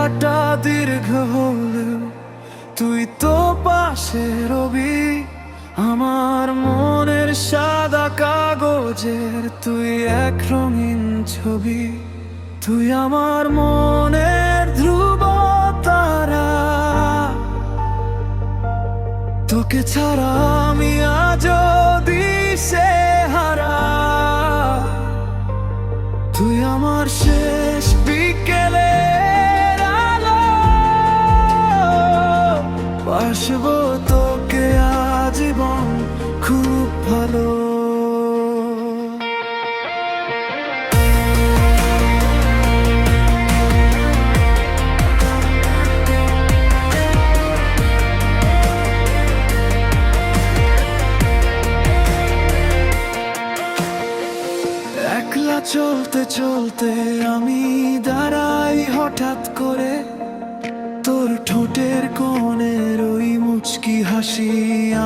কাটা দীর্ঘ হলেও তুই তো পাশে রবি। আমার মনের সাদা কাগজের তুই এক রঙিন ছবি। তুই আমার মনের ধ্রুব তারা, তোকে ছাড়া আমি আজও দিশেহারা। তুই আমার শেষ বিকেলের আলো, বাসবো তোকে আজীবন খুব ভালো। একলা চলতে চলতে আমি দাঁড়াই হঠাৎ করে, তোর ঠোঁটের কোণের ওই মুচকি হাসি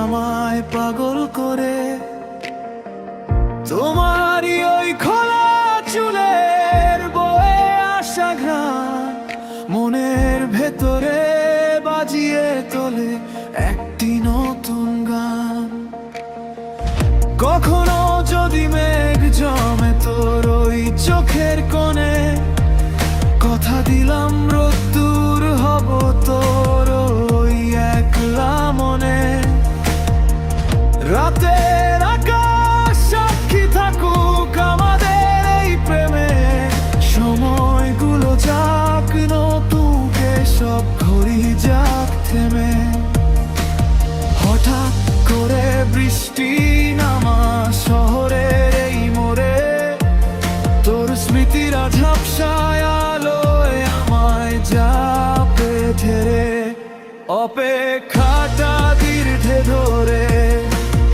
আমায় পাগল করে। তোমারই ওই খোলা চুলের বয়ে আসা ঘ্রাণ মনের ভেতরে বাজিয়ে তোলে একটি নতুন গান। কখনো যদি মেঘ জমে তোর ওই চোখের কোণে, কথা দিলাম রোদ্দুর হব তোর ওই একলা মনে। রাতের আকাশ সাক্ষী থাকুক আমাদের এই প্রেমে, সময়গুলো যাক নতুনকে সব ঘড়ি যাক থেমে। হঠাৎ করে বৃষ্টি নামা শহরের এই মোড়ে, তোর স্মৃতিরা ঝাপসায় আলোয় আমায় যাবে ঝেড়ে। অপেক্ষাটা দীর্ঘে ধরে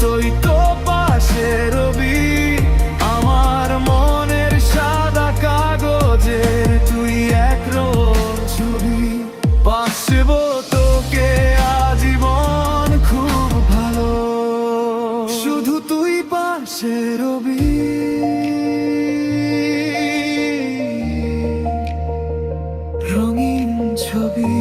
তুই তো পাশে রবি। আমার মনের সাদা কাগজের তুই এক রঙিন ছবি। বাসবো তোকে আজীবন খুব ভালো, শুধু তুই পাশে রবি। রঙিন ছবি।